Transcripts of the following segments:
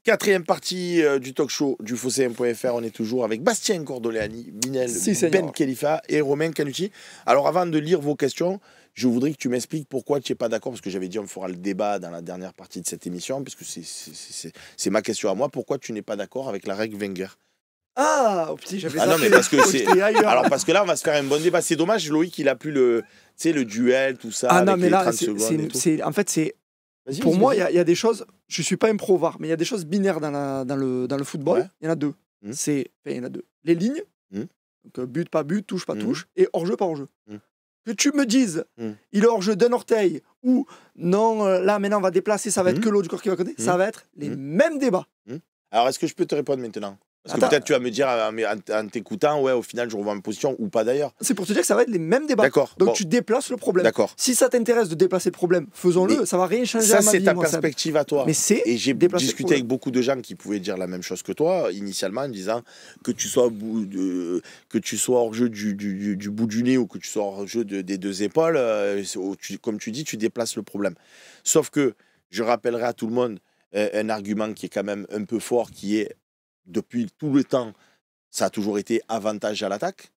Quatrième partie du talk show du Phocéen.fr. On est toujours avec Bastien Cordoleani, Binel, Ben Khalifa et Romain Canuti. Alors avant de lire vos questions, je voudrais que tu m'expliques pourquoi tu n'es pas d'accord, parce que j'avais dit on fera le débat dans la dernière partie de cette émission, parce que c'est ma question à moi. Pourquoi tu n'es pas d'accord avec la règle Wenger? Ah, oh, petit, j'avais non, mais parce que c'est. Alors, parce que là, on va se faire un bon débat. C'est dommage, Loïc, il a plus le duel, tout ça. Ah avec non, mais les là, 30 secondes en fait, c'est. Pour moi, il y a des choses. Je suis pas un pro-VAR, mais il y a des choses binaires dans le football. Ouais. Il y en a deux. Il y en a deux. Les lignes, donc but, pas but, touche, pas touche, et hors-jeu, pas hors-jeu. Que tu me dises, il est hors-jeu d'un orteil, ou non, là, maintenant, on va déplacer, ça va être que l'eau du corps qui va connaître, ça va être les mêmes débats. Alors, est-ce que je peux te répondre maintenant? Parce que peut-être tu vas me dire en t'écoutant, ouais, au final, je revois ma position ou pas d'ailleurs. C'est pour te dire que ça va être les mêmes débats. D'accord. Donc tu déplaces le problème. D'accord. Si ça t'intéresse de déplacer le problème, faisons-le. Ça va rien changer à ma vie. Ça, c'est ta perspective à toi. Mais et j'ai discuté avec beaucoup de gens qui pouvaient dire la même chose que toi, initialement, en disant que tu sois hors jeu du bout du nez ou que tu sois hors jeu des deux épaules, comme tu dis, tu déplaces le problème. Sauf que je rappellerai à tout le monde un argument qui est quand même un peu fort, qui est depuis tout le temps, ça a toujours été avantage à l'attaque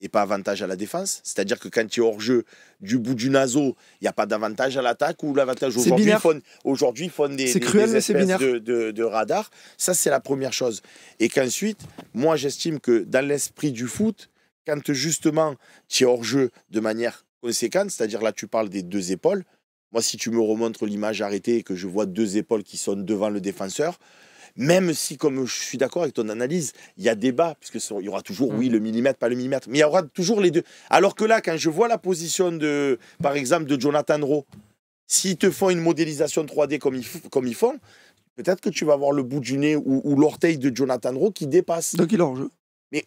et pas avantage à la défense. C'est-à-dire que quand tu es hors jeu du bout du naseau, il n'y a pas d'avantage à l'attaque ou l'avantage aujourd'hui ils font des espèces de radars. Ça, c'est la première chose. Et qu'ensuite, moi, j'estime que dans l'esprit du foot, quand justement tu es hors jeu de manière conséquente, c'est-à-dire là, tu parles des deux épaules. Moi, si tu me remontres l'image arrêtée et que je vois deux épaules qui sont devant le défenseur, même si, comme je suis d'accord avec ton analyse, il y a débat, puisqu'il y aura toujours, oui, le millimètre, pas le millimètre, mais il y aura toujours les deux. Alors que là, quand je vois la position, par exemple, de Jonathan Rowe, s'ils te font une modélisation 3D comme ils font, peut-être que tu vas avoir le bout du nez ou l'orteil de Jonathan Rowe qui dépasse. Donc il est hors jeu. Mais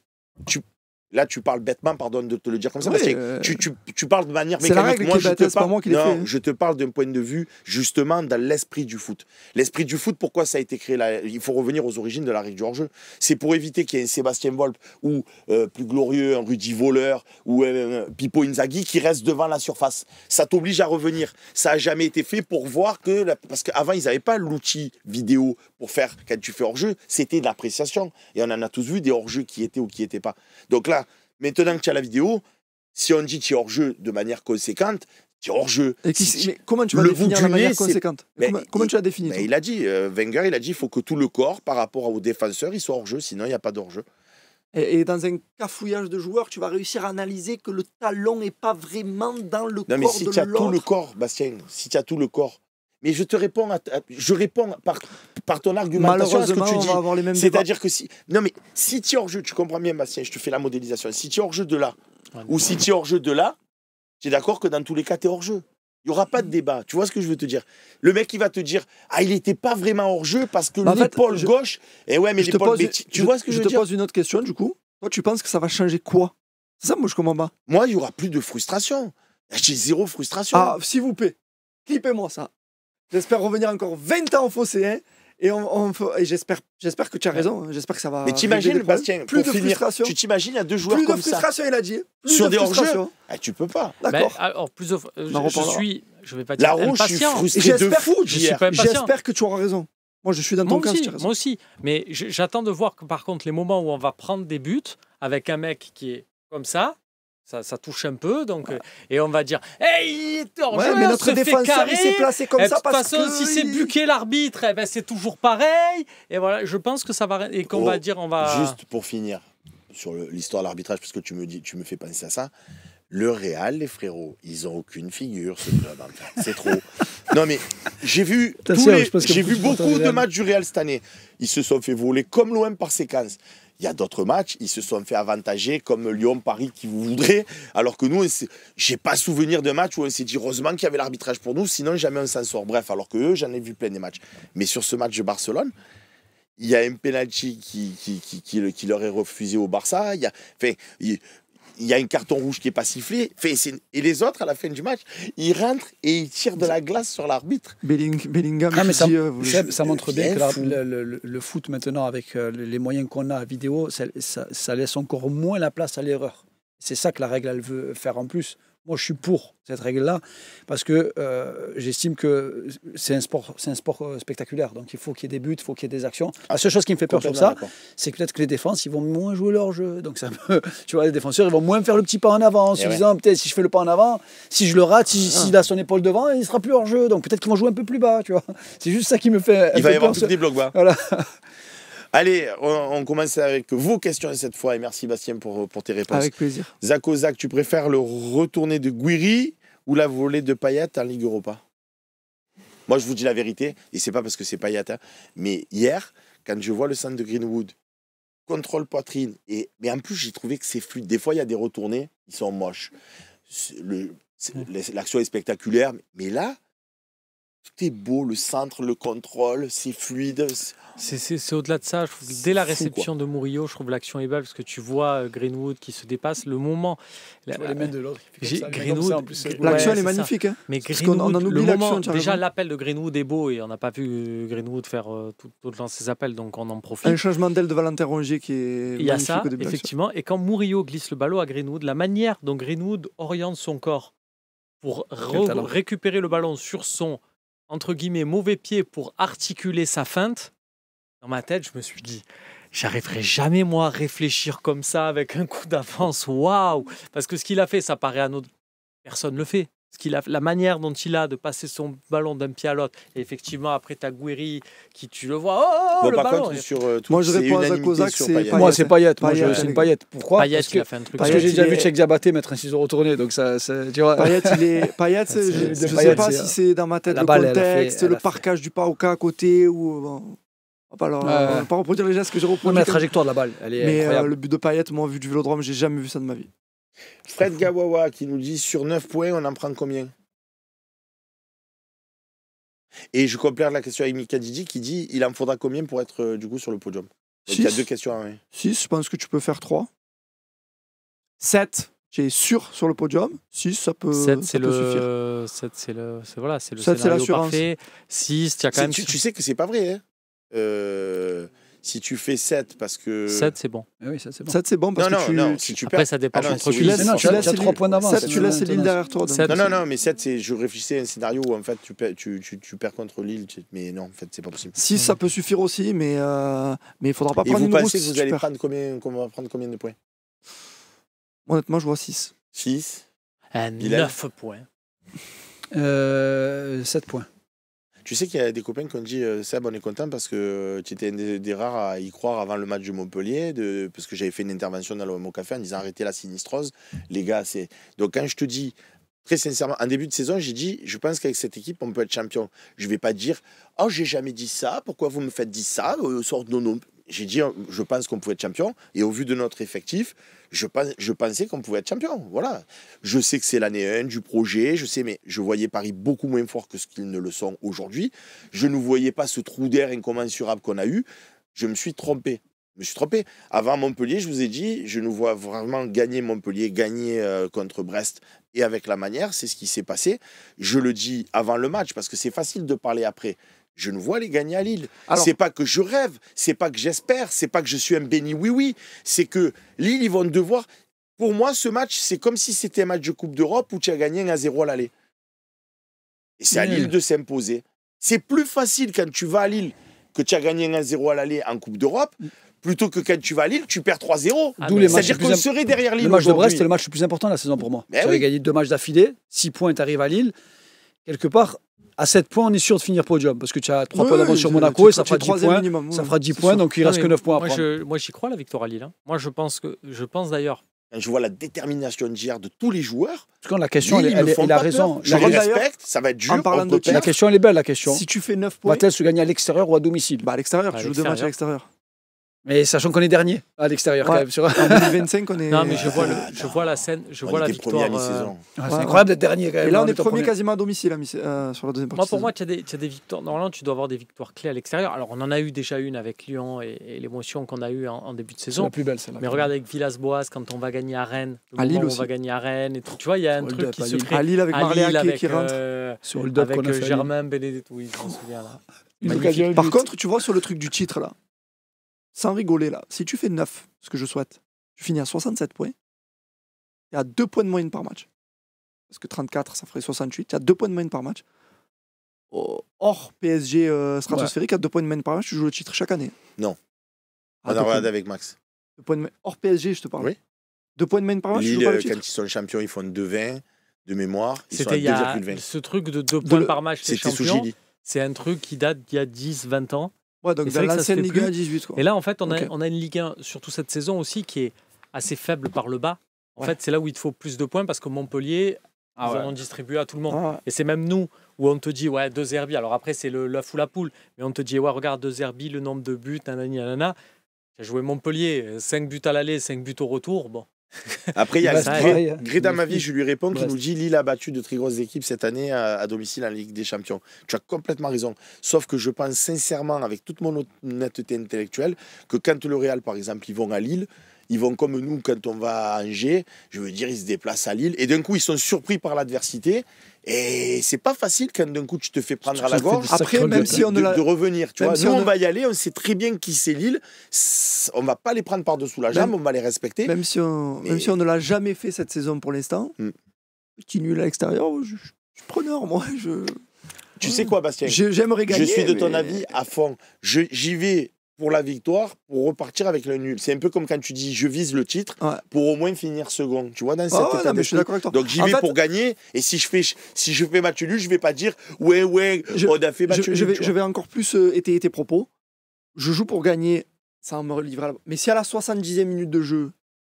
là, tu parles bêtement, pardonne de te le dire comme ça, parce que tu parles de manière mécanique. C'est la règle qui est bête, c'est pas moi qui l'ai fait. Non, je te parle d'un point de vue, justement, dans l'esprit du foot. L'esprit du foot, pourquoi ça a été créé là? Il faut revenir aux origines de la règle du hors-jeu. C'est pour éviter qu'il y ait un Sébastien Volpe ou, plus glorieux, un Rudy Voleur ou un Pippo Inzaghi qui reste devant la surface. Ça t'oblige à revenir. Ça n'a jamais été fait pour voir que... Parce qu'avant, ils n'avaient pas l'outil vidéo pour faire, quand tu fais hors-jeu, c'était de l'appréciation. Et on en a tous vu des hors-jeux qui étaient ou qui n'étaient pas. Donc là, maintenant que tu as la vidéo, si on dit que tu es hors-jeu de manière conséquente, tu es hors-jeu. Mais comment tu vas définir la manière conséquente? Comment tu l'as défini? Il a dit, Wenger, il a dit qu'il faut que tout le corps, par rapport aux défenseurs, il soit hors-jeu, sinon il n'y a pas d'hors-jeu. Et dans un cafouillage de joueurs, tu vas réussir à analyser que le talon n'est pas vraiment dans le corps de l'autre. Non, mais si tu as tout le corps, Bastien, si tu as tout le corps, mais je te réponds, je réponds par ton argumentation à ce que tu dis. On va avoir les mêmes C'est-à-dire que si... Non, mais si tu es hors-jeu, tu comprends bien, Bastien, je te fais la modélisation. Si tu es hors-jeu de là, ou si tu es hors-jeu de là, tu es d'accord que dans tous les cas, tu es hors-jeu. Il n'y aura pas de débat. Tu vois ce que je veux te dire? Le mec, il va te dire, il n'était pas vraiment hors-jeu parce que l'épaule gauche... Et ouais, mais l'épaule... Tu vois ce que je veux dire? Je te pose une autre question, du coup. Toi, tu penses que ça va changer quoi? C'est ça, moi, je comprends pas. Moi, il n'y aura plus de frustration. J'ai zéro frustration. Ah, s'il vous plaît, clippez-moi ça. J'espère revenir encore 20 ans au Phocéen. Et j'espère que tu as raison. J'espère que ça va. Mais t'imagines, Bastien, plus pour de finir, frustration. tu t'imagines, il y a deux joueurs plus comme de frustration, ça. Il a dit. Sur des hors-jeux, tu peux pas. D'accord. Alors, je vais pas dire Larouche, je suis impatient. frustré de fou. J'espère que tu auras raison. Moi, je suis dans ton cas. Moi aussi. Mais j'attends de voir que, par contre, les moments où on va prendre des buts avec un mec qui est comme ça. Ça touche un peu, donc, et on va dire hey, il était hors jeu, mais notre défenseur il s'est placé comme ça parce que. De toute façon, si c'est buqué l'arbitre, c'est toujours pareil. Et voilà, je pense que ça va. Et qu'on va dire, on va. Juste pour finir sur l'histoire de l'arbitrage, parce que tu me fais penser à ça. Le Real, les frérots, ils ont aucune figure, ce club. En fait. C'est trop. Non, mais j'ai vu beaucoup de matchs du Real cette année. Ils se sont fait voler comme l'OM par séquence. Il y a d'autres matchs, ils se sont fait avantager comme Lyon, Paris, qui vous voudrez. Alors que nous, j'ai pas souvenir de match où on s'est dit heureusement qu'il y avait l'arbitrage pour nous, sinon jamais on s'en sort. Bref, alors que eux, j'en ai vu plein des matchs. Mais sur ce match de Barcelone, il y a un penalty qui leur est refusé au Barça. Il y a un carton rouge qui n'est pas sifflé. Et les autres, à la fin du match, ils rentrent et ils tirent de la glace sur l'arbitre. Bellingham, ça montre bien que le foot maintenant, avec les moyens qu'on a à vidéo, ça laisse encore moins la place à l'erreur. C'est ça que la règle, elle veut faire en plus. Moi, je suis pour cette règle-là parce que j'estime que c'est un sport spectaculaire. Donc, il faut qu'il y ait des buts, il faut qu'il y ait des actions. La seule chose qui me fait peur sur ça, c'est que peut-être que les défenses, ils vont moins jouer leur jeu. Donc, ça peut, tu vois, les défenseurs, ils vont moins faire le petit pas en avant, en se disant, peut-être si je fais le pas en avant, si je le rate, s'il a son épaule devant, il ne sera plus hors jeu. Donc, peut-être qu'ils vont jouer un peu plus bas, tu vois. C'est juste ça qui me fait. Il va y avoir tous des blocs bas. Voilà. Allez, on commence avec vos questions cette fois. Et merci Bastien pour tes réponses. Avec plaisir. Zach, tu préfères le retourné de Guiri ou la volée de Payet en Ligue Europa? Moi, je vous dis la vérité, et c'est pas parce que c'est Payet, hein, mais hier, quand je vois le centre de Greenwood, contrôle poitrine, mais en plus, j'ai trouvé que c'est fluide. Des fois, il y a des retournés, ils sont moches. L'action est spectaculaire, mais là, tout est beau, le centre, le contrôle, c'est fluide. C'est au-delà de ça. Je trouve que dès la réception de Murillo, je trouve l'action est belle parce que tu vois Greenwood qui se dépasse. Le moment. Tu vois les mains de l'autre. Greenwood. L'action, elle est magnifique. Hein. Mais Greenwood, on en oublie l'action. Déjà, l'appel de Greenwood est beau et on n'a pas vu Greenwood faire tout au long de ses appels, donc on en profite. Un changement d'aile de Valentin Rongier qui est. Il y a ça, effectivement. Et quand Murillo glisse le ballon à Greenwood, la manière dont Greenwood oriente son corps pour récupérer le ballon sur son, entre guillemets, mauvais pied pour articuler sa feinte, dans ma tête, je me suis dit, j'arriverai jamais, moi, à réfléchir comme ça avec un coup d'avance. Waouh! Parce que ce qu'il a fait, ça paraît anodin. Personne ne le fait. La manière dont il a de passer son ballon d'un pied à l'autre. Et effectivement, après, tu as Guiri qui, tu le vois. Bon, le par ballon. Contre, sur tout, moi, je réponds à Zach, c'est Payet. Moi, c'est Payet. C'est Payet. Pourquoi? Payet, il a fait un truc. Parce que j'ai déjà vu Cheikh Diabaté mettre un ciseau retourné. Donc, ça, tu vois. Payet, je ne sais pas si c'est dans ma tête le contexte, le parquage du Paoka à côté ou. On va pas reproduire les gestes que j'ai reproduits. La trajectoire de la balle, elle est incroyable. Le but de Payet, moi, vu du Vélodrome, j'ai jamais vu ça de ma vie. Fred Gawawa qui nous dit sur 9 points, on en prend combien? Et je complète la question avec Mika Didi qui dit il en faudra combien pour être du coup sur le podium? Donc, il y a 2 questions. Hein. 6, je pense que tu peux faire 3. 7, j'ai sûr sur le podium. 6, ça peut, 7, ça peut suffire. 7, c'est le scénario parfait. 6, tu as quand même. Tu sais que c'est pas vrai. Hein. Si tu fais 7 parce que. 7, c'est bon. Oui, 7, c'est bon. 7, c'est bon parce que non, si tu Après, ça dépend contre qui. Tu as 3 points d'avance. 7, tu laisses Lille derrière toi. Non, mais 7, c'est. Je réfléchissais à un scénario où en fait tu perds contre Lille, mais non, en fait, c'est pas possible. 6, ça peut suffire aussi, mais il faudra pas prendre une rousse. Et vous pensez que vous allez prendre combien de points? Honnêtement, je vois 6. 6. 9 points. 7 points. Tu sais qu'il y a des copains qui ont dit Seb, on est content parce que tu étais un des rares à y croire avant le match de Montpellier, parce que j'avais fait une intervention dans mon café en disant arrêtez la sinistrose. Les gars, c'est. Donc quand je te dis, très sincèrement, en début de saison, j'ai dit je pense qu'avec cette équipe, on peut être champion. Je ne vais pas dire oh, j'ai jamais dit ça, pourquoi vous me faites dire ça sort de nos. J'ai dit je pense qu'on pouvait être champion, et au vu de notre effectif, je pensais qu'on pouvait être champion. Voilà. Je sais que c'est l'année 1 du projet, je sais, mais je voyais Paris beaucoup moins fort que ce qu'ils ne le sont aujourd'hui. Je ne voyais pas ce trou d'air incommensurable qu'on a eu. Je me suis trompé. Avant Montpellier, je vous ai dit, je nous vois vraiment gagner Montpellier, gagner contre Brest, et avec la manière, c'est ce qui s'est passé. Je le dis avant le match, parce que c'est facile de parler après. Je ne vois les gagner à Lille. C'est pas que je rêve, c'est pas que j'espère, c'est pas que je suis un béni oui-oui. C'est que Lille, ils vont devoir. Pour moi, ce match, c'est comme si c'était un match de Coupe d'Europe où tu as gagné 1-0 à l'aller. Et c'est à Lille de s'imposer. C'est plus facile quand tu vas à Lille que tu as gagné 1-0 à l'aller en Coupe d'Europe, plutôt que quand tu vas à Lille, tu perds 3-0. C'est-à-dire qu'on serait derrière Lille. Le match de Brest, c'est le match le plus important de la saison pour moi. Tu avais gagné 2 matchs d'affilée, 6 points, tu arrives à Lille. Quelque part. À 7 points, on est sûr de finir podium parce que tu as 3 points d'avance sur Monaco et ça fera 10 points. Minimum, ça fera 10 points, donc il reste que 9 points à prendre. Moi, j'y crois la victoire à Lille. Hein. Moi, je pense d'ailleurs. Je vois la détermination d'hier de tous les joueurs. Parce que la question, elle a raison. Je respecte, ça va être dur. La question, elle est belle, la question. Si tu fais 9 points. Va-t-elle se gagner à l'extérieur ou à domicile? À l'extérieur, tu joues 2 matchs à l'extérieur. Mais sachant qu'on est dernier à l'extérieur, quand même. En 2025, on est. Non, mais je vois la scène, je vois la victoire. C'est incroyable d'être dernier, quand même. Et là, on est premier quasiment à domicile sur la deuxième partie. Pour moi, tu as des victoires. Normalement, tu dois avoir des victoires clés à l'extérieur. Alors, on en a eu déjà une avec Lyon et l'émotion qu'on a eue en début de saison. C'est la plus belle, celle-là. Mais regarde avec Villas-Boas, quand on va gagner à Rennes. À Lille aussi. On va gagner à Rennes. Et tout. Tu vois, il y a un truc qui se crée. À Lille avec Marléac qui rentre. Sur le dop avec Germain Benedetto, oui, je m'en souviens là. Par contre, tu vois, sur le truc du titre, là. Sans rigoler, là, si tu fais 9, ce que je souhaite, tu finis à 67 points, et à 2 points de moyenne par match. parce que 34, ça ferait 68. Il y a 2 points de moyenne par match. Hors PSG stratosphérique, à 2 points de moyenne par match, tu joues le titre chaque année. Non. On a regardé avec Max. 2 points de moyenne. Hors PSG, je te parle. Oui. 2 points de moyenne par match, tu Lille, joues pas le titre. quand ils sont champions, ils font 2,20 de mémoire. Ils sont C'était à il y a 2,20. ce truc de 2 points par match, les C'était sous champions. Gilly. C'est un truc qui date d'il y a 10-20 ans. Ouais, donc Et c'est dans vrai que ça l'ancienne se fait Ligue 1 à plus. 18. Quoi. Et là, en fait, on Ok. a une Ligue 1, surtout cette saison aussi, qui est assez faible par le bas. En fait, c'est là où il te faut plus de points parce que Montpellier, ils en ont distribué à tout le monde. Ah ouais. Et c'est même nous où on te dit, ouais, 2 Zerbi. Alors après, c'est la foule à poule. Mais on te dit, ouais, regarde, 2 Zerbi, le nombre de buts, nanani, nanana. J'ai joué Montpellier, 5 buts à l'aller, 5 buts au retour. Bon. Après, il y a Brest, pareil. Gré dans ma vie, je lui réponds, qui Brest. nous dit Lille a battu de très grosses équipes cette année à domicile en Ligue des Champions. Tu as complètement raison. Sauf que je pense sincèrement, avec toute mon honnêteté intellectuelle, que quand le Real, par exemple, ils vont à Lille, ils vont comme nous quand on va à Angers, je veux dire, ils se déplacent à Lille, et d'un coup, ils sont surpris par l'adversité. Et c'est pas facile quand d'un coup tu te fais prendre à la gorge. Après, même si on ne l'a- de revenir, tu même vois. si Nous, on on ne- va y aller, on sait très bien qui c'est Lille. On va pas les prendre par-dessous la jambe, Même- on va les respecter. Même si on ne l'a jamais fait cette saison pour l'instant, petit nul à l'extérieur, je suis preneur, moi. Tu sais quoi, Bastien? J'aimerais gagner. Je suis de ton mais- avis à fond. J'y vais pour la victoire, pour repartir avec le nul. C'est un peu comme quand tu dis je vise le titre Ouais. pour au moins finir second. Tu vois, dans cet Ah ouais, état non, mais je suis d'esprit. d'accord avec toi. Donc j'y En vais fait- pour gagner. Et si je fais match nul, je vais pas dire ouais, Je- on a fait match nul. je tu vois. vais encore plus étayer tes propos. Je joue pour gagner sans me livrer à la... Mais si à la 70e minute de jeu,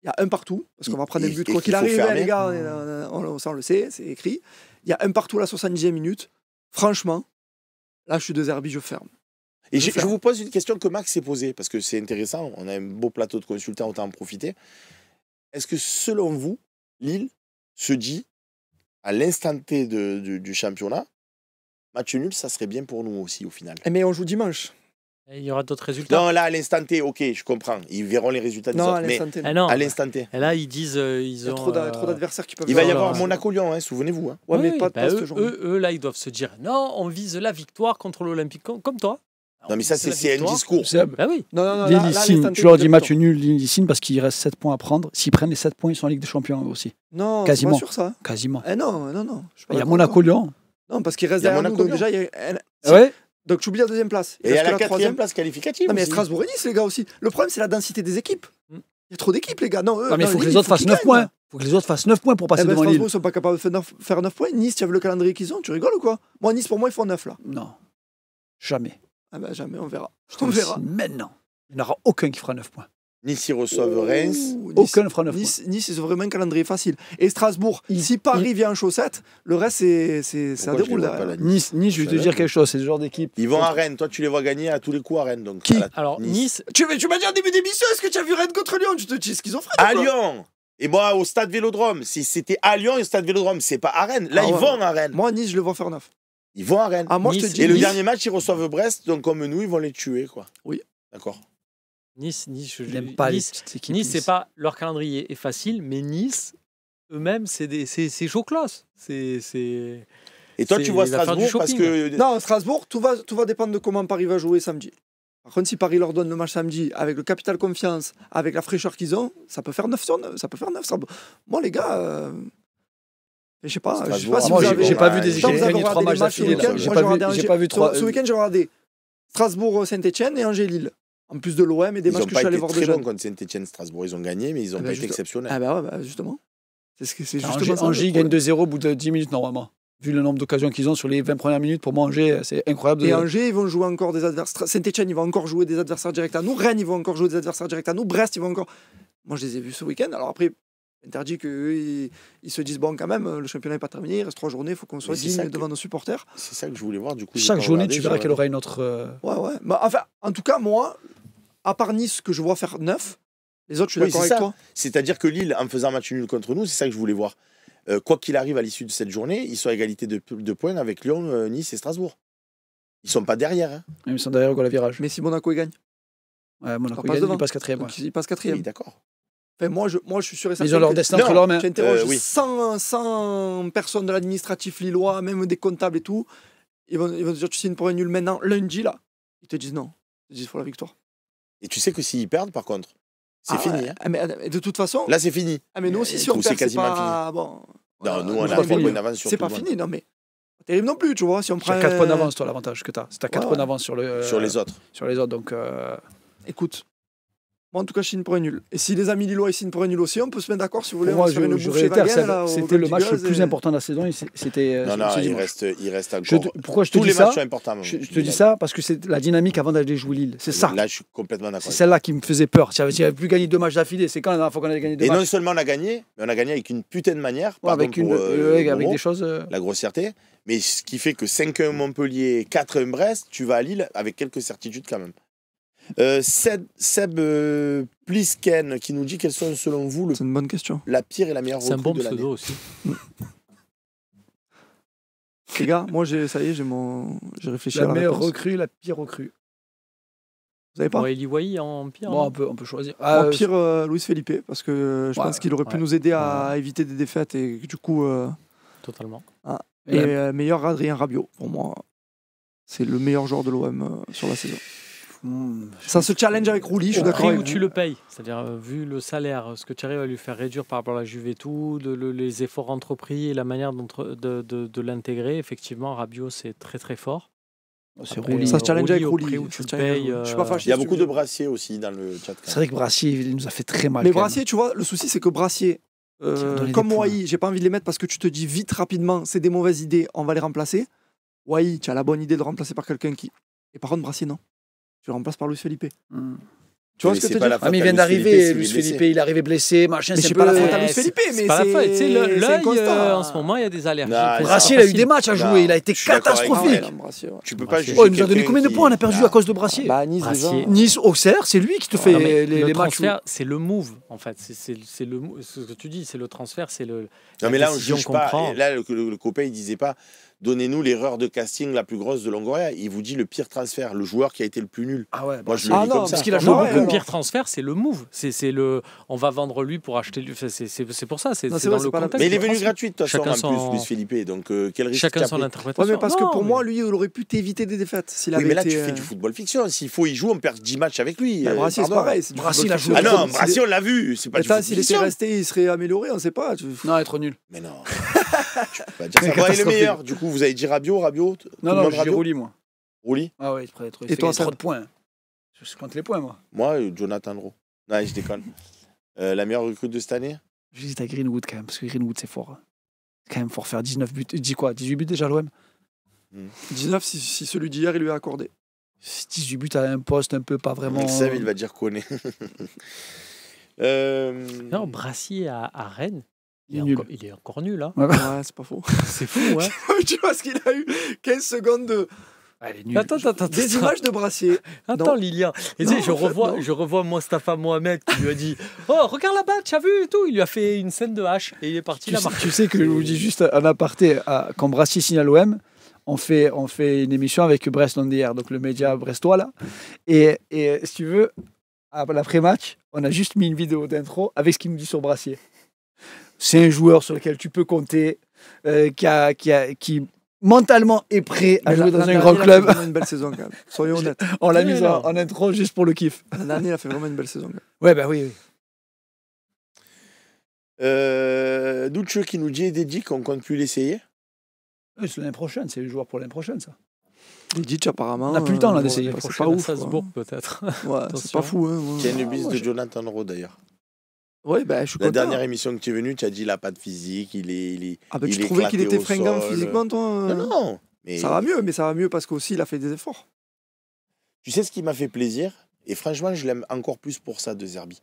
il y a un partout, parce qu'on va prendre Et- des buts et quoi qu'il qu'il faut arrive, hein, fermer. les gars, on le sait, c'est écrit. Il y a un partout à la 70e minute. Franchement, là, je suis de Zerbi, je ferme. Et Je vais je faire. vous pose une question que Max s'est posée, parce que c'est intéressant, on a un beau plateau de consultants, autant en profiter. Est-ce que selon vous, Lille se dit, à l'instant T du championnat, match nul, ça serait bien pour nous aussi au final? Mais on joue dimanche. Et il y aura d'autres résultats. Non, là, à l'instant T, ok, je comprends. Ils verront les résultats des Non, à autres. Mais l'instant T. Ah non. à l'instant T. Et là, ils disent, ils Il y a ont. trop d'adversaires qui peuvent. Il va y faire- avoir là, Monaco-Lyon, hein, souvenez-vous. Hein. Ouais, mais Oui, pas bah, ce jour. eux, là, ils doivent se dire, non, on vise la victoire contre l'Olympique, comme toi. Non, mais ça, On vise la c'est un victoire. discours. Seb, Bah oui. Non, Lille, là, ils là, signent. l'instant T, Tu leur dis c'est match victoire. nul, Lille, ils signent parce qu'il reste 7 points à prendre. S'ils prennent les 7 points, ils sont en Ligue des Champions eux aussi. Non, c'est Quasiment. pas sûr ça. Quasiment. Non. Je suis pas Il y a d'accord. Monaco-Lyon. Non, parce qu'il reste Il y a derrière nous. Donc Monaco-Lyon. déjà, il y a... Ouais. Donc tu oublies la deuxième place. Et il y a reste que la quatrième troisième. place qualificative. Non, mais aussi. Strasbourg et Nice, les gars aussi. Le problème, c'est la densité des équipes. Mm. Il y a trop d'équipes, les gars. Non, mais il faut que Lille, les autres fassent qu'ils 9 gagnent, points. là. Il faut que les autres fassent 9 points pour passer Eh ben, devant Strasbourg, Lille. ils sont pas capables de faire 9 points. Nice, tu as vu le calendrier qu'ils ont. Tu rigoles ou quoi? Moi, Nice, pour moi, ils font 9 là. Non. Jamais. Ah ben jamais, on verra. Je te On le verra. signe maintenant. Il n'y en aura aucun qui fera 9 points. Nice, ils reçoivent Reims. Ouh, Aucun ne fera 9 Nice, ils ont vraiment un calendrier facile. Et Strasbourg, si Paris vient en chaussette, le reste, ça Pourquoi je déroule les vois pas, derrière. là, Nice, je vais te savais dire pas. quelque chose. C'est le genre d'équipe. Ils vont à Rennes. Toi, tu les vois gagner à tous les coups à Rennes. Donc, Qui à la- Alors, Nice, Tu m'as dit en début d'émission, est-ce que tu as vu Rennes contre Lyon? Tu te dis schizophrène À ou quoi? Lyon. Et moi, au stade Vélodrome. Si c'était à Lyon et au stade Vélodrome, c'est pas à Rennes. Là, Ah ils ouais. vont à Rennes. Moi, Nice, je le vois faire 9. Ils vont à Rennes. Ah, moi, je Nice- te dis. Et le Nice- dernier match, ils reçoivent Brest. Donc, comme nous, ils vont les tuer, quoi. Oui. D'accord. Nice, Je n'aime pas les Nice, petites équipes. Nice, c'est pas leur calendrier est facile, mais Nice eux-mêmes, c'est chaud closse. Et toi, tu vois il va faire du Strasbourg parce shopping. que. Non, Strasbourg, tout va dépendre de comment Paris va jouer samedi. Par contre, si Paris leur donne le match samedi avec le capital confiance, avec la fraîcheur qu'ils ont, ça peut faire 9 sur 9. Ça peut faire 9. Moi, les gars, je sais pas si Strasbourg, vous moi, avez. j'ai pas vu des Quand équipes vous avez gagner 3 regardé matchs les matchs ce d'affilée, là. week-end, J'ai moi, pas j'ai vu- regardé j'ai pas vu 3. Ce week-end, j'ai regardé Strasbourg-Saint-Etienne et Angers-Lille. En plus de l'OM et des Ils matchs n'ont que je pas suis allé été voir de très bons jeunes. contre Saint-Etienne, Strasbourg. Ils ont gagné, mais ils n'ont Ah pas bah, été exceptionnels. Ah bah ouais, justement. C'est justement Angers, ça. Angers le gagne problème. 2-0 au bout de 10 minutes normalement. Vu le nombre d'occasions qu'ils ont sur les 20 premières minutes, pour moi, Angers, c'est incroyable. Et Angers, ils vont jouer encore des adversaires. Saint-Etienne, ils vont encore jouer des adversaires directs à nous. Rennes, ils vont encore jouer des adversaires directs à nous. Brest, ils vont encore. Moi, je les ai vus ce week-end. Alors après, interdit qu'eux, ils se disent bon, quand même, le championnat n'est pas terminé. Il reste 3 journées. Il faut qu'on soit Mais c'est ça digne que- devant nos supporters. C'est ça que je voulais voir. Du coup, j'ai Chaque pas journée, regardé, tu verras j'ai qu'elle aura une autre. Ouais. Bah, enfin, en tout cas, moi, à part Nice, que je vois faire 9, les autres, je suis Oui, d'accord c'est avec ça. toi. C'est-à-dire que Lille, en faisant match nul contre nous, c'est ça que je voulais voir. Quoi qu'il arrive à l'issue de cette journée, ils sont à égalité de points avec Lyon, Nice et Strasbourg. Ils sont pas derrière. Hein. Ils sont derrière au goal à virage. Mais si Monaco il gagne, Ouais, Monaco, passe il devant. passe 4ème. donc ils passent 4e. Oui, d'accord. Enfin, moi, je suis sûr et certain. Ils ont leur que- destin Non, entre leurs mains. Tu interroges oui. 100 personnes de l'administratif lillois, même des comptables et tout. Ils vont te dire tu signes pour un nul maintenant, lundi là. Ils te disent non. Ils te disent il faut la victoire. Et tu sais que s'ils perdent, par contre, c'est Ah fini. ouais. Hein. Ah, mais de toute façon. Là, c'est fini. Ah, mais nous aussi, si Ou on c'est perd, c'est quasiment pas. Bon, Non, nous, on a 3 points d'avance sur c'est pas fini, non, mais terrible non plus, tu vois. Si on prend 4 points d'avance, toi, l'avantage que tu as. C'est à 4 points d'avance sur les autres. Sur les autres, donc... Écoute, moi, en tout cas, je signe pour un nul. Et si les amis lillois ils signent pour un nul aussi, on peut se mettre d'accord, si vous voulez. Moi, on se fait une bouffe chez Wagen, c'était le match le plus important de la saison. C'était. Non, il reste encore. Pourquoi je te dis ça? Tous les matchs sont importants. Je te dis ça parce que c'est la dynamique avant d'aller jouer Lille. C'est ça. Là, je suis complètement d'accord. C'est celle-là qui me faisait peur. Si on n'avait plus gagné 2 matchs d'affilée, c'est quand la dernière fois qu'on a gagné 2 matchs? Et non seulement on a gagné, mais on a gagné avec une putain de manière. Avec des choses. La grossièreté. Mais ce qui fait que 5-1 Montpellier, 4-1 Brest, tu vas à Lille avec quelques certitudes quand même. Seb Plisken qui nous dit quelles sont selon vous c'est une bonne question. la pire et la meilleure recrue de l'année. C'est un bon pseudo aussi. Les gars, moi j'ai réfléchi à la meilleure réponse. recrue, la pire recrue. Vous savez pas? Ouais, Eli Wahi en pire. Bon, on peut choisir. Moi, pire Luis Felipe parce que je pense qu'il aurait pu nous aider à éviter des défaites et du coup. Totalement. Et meilleur Adrien Rabiot pour moi. C'est le meilleur joueur de l'OM sur la saison. Ça se challenge avec Rouli, je suis d'accord. Au prix avec où vous. tu le payes, c'est-à-dire vu le salaire, ce que tu arrives à lui faire réduire par rapport à la Juve et tout, les efforts entrepris et la manière de l'intégrer, effectivement, Rabiot c'est très très fort. Rouli, ça se challenge avec Rouli. Prix où tu le payes. Je suis pas fâché. Il y a beaucoup de Brassiers aussi dans le chat. C'est vrai que Brassier, il nous a fait très mal. Mais Brassier, tu vois, le souci c'est que Brassier, comme Wai, j'ai pas envie de les mettre parce que tu te dis vite, rapidement, c'est des mauvaises idées, on va les remplacer. Wai, tu as la bonne idée de remplacer par quelqu'un qui. Et par contre, Brassier, non. Tu le remplaces par Luis Felipe. Tu vois ce que tu dis? Mais il vient d'arriver, Luis Felipe, il est arrivé blessé, machin. Mais c'est pas la faute à Luis Felipe, mais c'est pas la faute. Tu sais, l'œil, en ce moment, il y a des allergies. Brassier, il a eu des matchs à jouer, il a été catastrophique. Tu peux pas juger. Oh, il nous a donné combien de points on a perdu à cause de Brassier? Nice, Auxerre, c'est lui qui te fait les matchs. C'est le move, en fait. C'est ce que tu dis, c'est le transfert, c'est le. Non, mais là, on juge pas. Là, le copain, il disait pas. Donnez-nous l'erreur de casting la plus grosse de Longoria. Il vous dit le pire transfert, le joueur qui a été le plus nul. Ah ouais, moi je le dis comme ça. Parce qu'il a joué beaucoup. Le pire transfert, c'est le move. C'est le. On va vendre lui pour acheter lui. C'est pour ça. C'est dans le contexte. Mais il est venu gratuit de toute façon en plus, Luis Felipe. Donc quel risque? Chacun son interprétation. Ouais, mais parce que pour moi, lui, il aurait pu t'éviter des défaites. Oui, mais là, tu fais du football fiction. S'il faut y jouer, on perd 10 matchs avec lui. Brassier, c'est pareil. Brassier, il a joué. Ah non, Brassier, on l'a vu. C'est pas du football fiction. S'il était resté, il serait amélioré, on sait pas. Non, être nul. Mais non. Tu peux pas dire ça. Et le meilleur, du coup, vous avez dit Rabiot. Non, je dis Rouli, moi. Rouli? Ah ouais, il et toi, trop de points. Je compte les points, moi. Moi, Jonathan Rowe. Non, je déconne. La meilleure recrue de cette année? J'hésite à Greenwood quand même, parce que Greenwood, c'est fort. C'est quand même fort faire 19 buts. Dis quoi? 18 buts déjà, l'OM 19 si celui d'hier, il lui a accordé. 18 buts à un poste, un peu pas vraiment. Ça, il va dire qu'on est. Non, Brassier à Rennes. Il est encore nul, hein. Ouais, c'est pas faux. C'est fou, hein. Tu vois ce qu'il a eu 15 secondes de. Attends. Des images de Brassier. Attends, Lilian. Et tu sais, je revois Mostafa Mohamed qui lui a dit oh, regarde là-bas, tu as vu et tout. Il lui a fait une scène de hache et il est parti là-bas. Tu sais que je vous dis juste un aparté. Quand Brassier signe à l'OM, on fait une émission avec Brest on the Air, donc le média brestois là. Et si tu veux, à l'après-match, on a juste mis une vidéo d'intro avec ce qu'il nous dit sur Brassier. C'est un joueur sur lequel tu peux compter, qui mentalement est prêt à jouer dans un grand club. Il a fait vraiment une belle saison quand même. Soyons honnêtes. On l'a mis en intro juste pour le kiff. L'année dernière, il a fait vraiment une belle saison. Ouais, bah oui. Duccio qui nous dit Dedic qu'on ne compte plus l'essayer. Oui, c'est l'année prochaine, c'est le joueur pour l'année prochaine, ça. Dedic, apparemment. On n'a plus le temps là d'essayer. C'est pas ouf. Salzbourg, peut-être. Ouais, c'est pas fou. Il y a une bise de Jonathan Rowe d'ailleurs. Ouais, bah, je suis La content. dernière émission que tu es venu, tu as dit il n'a pas de physique, il est. Ah, bah tu trouvais qu'il était fringant physiquement, toi? Non. Mais... Ça va mieux parce qu'aussi il a fait des efforts. Tu sais ce qui m'a fait plaisir? Et franchement, je l'aime encore plus pour ça de Zerbi.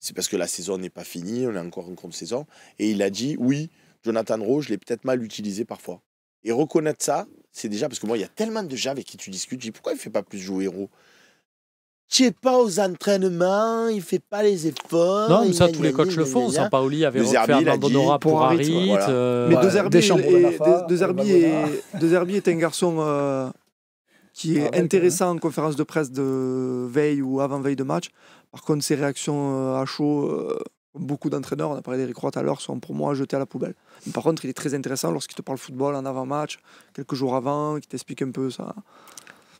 C'est parce que la saison n'est pas finie, on est encore en contre-saison. Et il a dit oui, Jonathan Rowe, je l'ai peut-être mal utilisé parfois. Et reconnaître ça, c'est déjà parce que moi, il y a tellement de gens avec qui tu discutes. Je dis pourquoi il ne fait pas plus jouer Rowe? Tu n'es pas aux entraînements, il ne fait pas les efforts. Non, mais ça, tous les coachs le font. Sampaoli avait refait Abandonora pour Harit. Mais De Zerbi est un garçon qui est intéressant en conférence de presse de veille ou avant-veille de match. Par contre, ses réactions à chaud, comme beaucoup d'entraîneurs, on a parlé d'Éric Roy tout à l'heure, sont pour moi jetés à la poubelle. Mais par contre, il est très intéressant lorsqu'il te parle football en avant-match, quelques jours avant, qu'il t'explique un peu ça.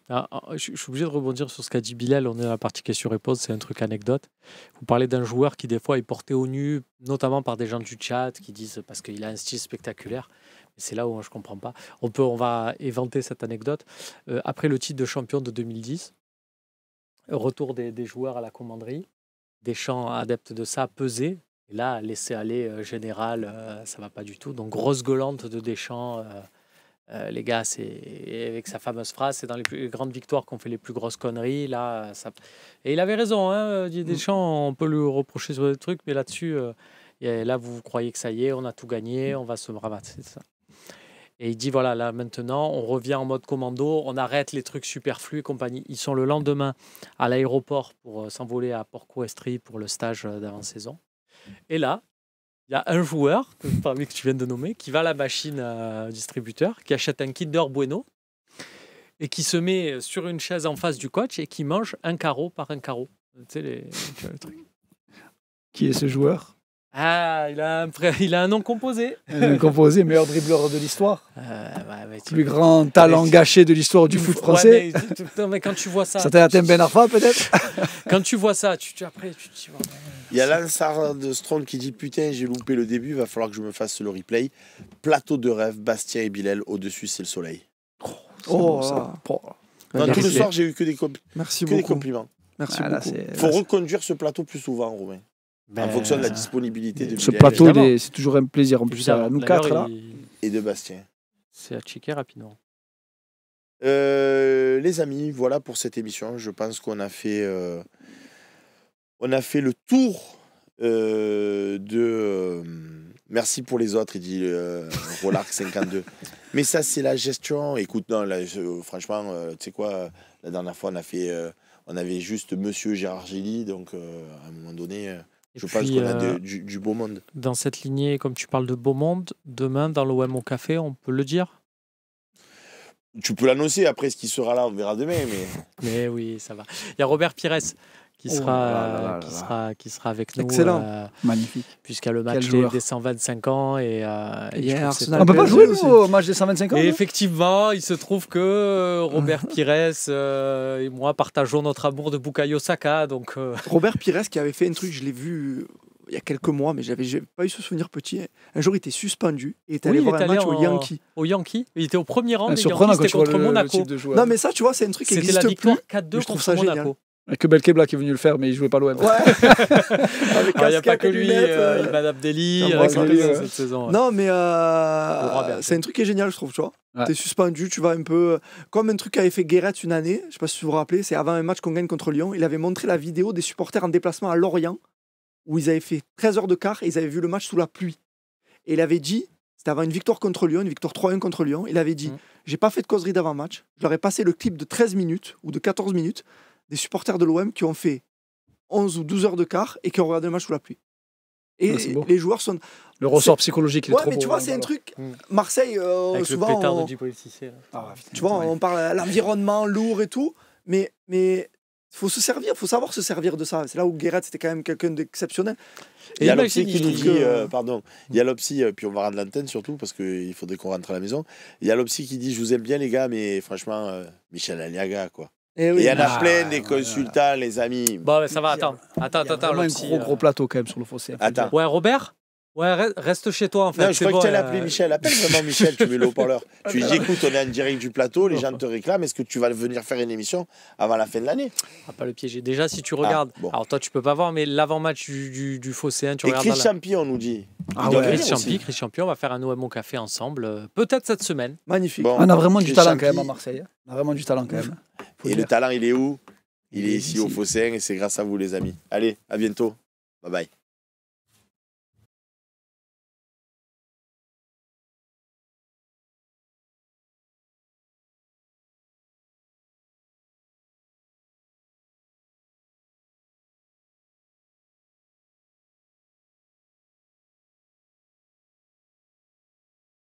Je suis obligé de rebondir sur ce qu'a dit Bilal. On est dans la partie question-réponse, c'est un truc anecdote. Vous parlez d'un joueur qui, des fois, est porté au nu, notamment par des gens du chat qui disent parce qu'il a un style spectaculaire. C'est là où je ne comprends pas. On va éventer cette anecdote. Après le titre de champion de 2010, retour des joueurs à la commanderie, Deschamps, adepte de ça, pesé. Et là, laisser aller général, ça ne va pas du tout. Donc, grosse gueulante de Deschamps. Les gars, c'est avec sa fameuse phrase, c'est dans les plus grandes victoires qu'on fait les plus grosses conneries. Là, ça... Et il avait raison, hein, Didier Deschamps, on peut lui reprocher sur des trucs, mais là-dessus, là, vous croyez que ça y est, on a tout gagné, on va se ramasser, c'est ça. Et il dit, voilà, là, maintenant, on revient en mode commando, on arrête les trucs superflus et compagnie. Ils sont le lendemain à l'aéroport pour s'envoler à Port-Couestry pour le stage d'avant-saison. Et là, il y a un joueur, parmi que tu viens de nommer, qui va à la machine distributeur, qui achète un Kinder Bueno et qui se met sur une chaise en face du coach et qui mange un carreau par un carreau. Tu sais, le truc. Qui est ce joueur? Ah, il a un nom composé. Un nom composé, meilleur dribbleur de l'histoire. Ouais, plus grand talent gâché de l'histoire du foot français. Mais quand tu vois ça... Ça t'a atteint Ben Arfa, peut-être? Quand tu vois ça, après, tu te dis... Il y a Lansar de Strong qui dit putain, j'ai loupé le début, il va falloir que je me fasse le replay. Plateau de rêve, Bastien et Bilal, au-dessus c'est le soleil. Bon, ça. Non, tout le soir, j'ai eu que des compliments. Merci beaucoup. Il faut reconduire ce plateau plus souvent, Romain. En fonction de la disponibilité de ce Bilal. plateau, c'est toujours un plaisir en plus à nous quatre là. Et de Bastien. C'est à checker rapidement. Les amis, voilà pour cette émission. Je pense qu'on a fait... On a fait le tour de... Merci pour les autres, il dit Rolark 52. Mais ça, c'est la gestion. Écoute, non, là, franchement, tu sais quoi, la dernière fois, on avait juste Monsieur Gérard Gély, donc à un moment donné, je pense qu'on a du beau monde. Dans cette lignée, comme tu parles de beau monde, demain, dans l'OM au café, on peut le dire? Tu peux l'annoncer, après ce qui sera là, on verra demain. Mais oui, ça va. Il y a Robert Pires qui sera avec nous. Excellent. Magnifique. Puisqu'il y a le match des 125 ans. Et on peut pas jouer au match des 125 ans. Et effectivement, il se trouve que Robert Pires et moi partageons notre amour de Bukayo Saka. Donc, Robert Pires qui avait fait un truc, je l'ai vu il y a quelques mois, mais j'avais pas eu ce souvenir petit. Un jour, il était suspendu et est allé voir un match au Yankee. Au Yankee. Il était au premier rang. Surprenant c'était contre Monaco. Non, mais ça, tu vois, c'est un truc qui existe plus. C'était la victoire 4-2 contre Monaco. Que Belkebla qui est venu le faire, mais il jouait pas l'OM. Ouais. Il n'y a pas que lui, Madame Deli cette saison. Ouais. Non, mais c'est un truc qui est génial, je trouve, tu vois. Ouais. T'es suspendu, tu vas un peu... Comme un truc qu'avait fait Guéret une année, je sais pas si vous vous rappelez, c'est avant un match qu'on gagne contre Lyon, il avait montré la vidéo des supporters en déplacement à Lorient, où ils avaient fait 13 heures de quart et ils avaient vu le match sous la pluie. Et il avait dit, c'était avant une victoire contre Lyon, une victoire 3-1 contre Lyon, il avait dit, j'ai pas fait de causerie d'avant-match, je leur ai passé le clip de 13 minutes ou de 14 minutes des supporters de l'OM qui ont fait 11 ou 12 heures de quart et qui ont regardé le match sous la pluie. Et les joueurs sont... Le ressort psychologique, il est trop beau. Mais tu vois, c'est un truc... Marseille, avec souvent... le pétard de Djibril Cissé. Tu vois, on parle à l'environnement lourd et tout, mais il faut se servir, il faut savoir se servir de ça. C'est là où Guéret, c'était quand même quelqu'un d'exceptionnel. Il y a l'Opsi qui nous dit, pardon, il y a l'Opsi, puis on va rendre l'antenne surtout, parce qu'il faudrait qu'on rentre à la maison. Il y a l'Opsi qui dit, je vous aime bien les gars, mais franchement, Michel Aliaga, quoi. Et il y en a plein des consultants, les amis. Bon, ça va, attends. Il y a un gros plateau quand même sur le fossé. Attends. Ouais, Robert? Ouais, reste chez toi en fait. Non, je crois que tu allais appeler Michel. Appelle vraiment Michel, tu mets le haut-parleur. Tu lui dis, écoute, on est en direct du plateau, les gens te réclament, est-ce que tu vas venir faire une émission avant la fin de l'année? Pas le piéger. Déjà, si tu regardes, alors toi tu peux pas voir, mais l'avant-match du Phocéen, tu regardes. Et Chris Champion, on nous dit. Chris Champion, on va faire un OM au café ensemble, peut-être cette semaine. Magnifique. On a vraiment du talent quand même à Marseille. On a vraiment du talent quand même. Et le talent, il est où? Il est ici au Phocéen et c'est grâce à vous, les amis. Allez, à bientôt. Bye bye.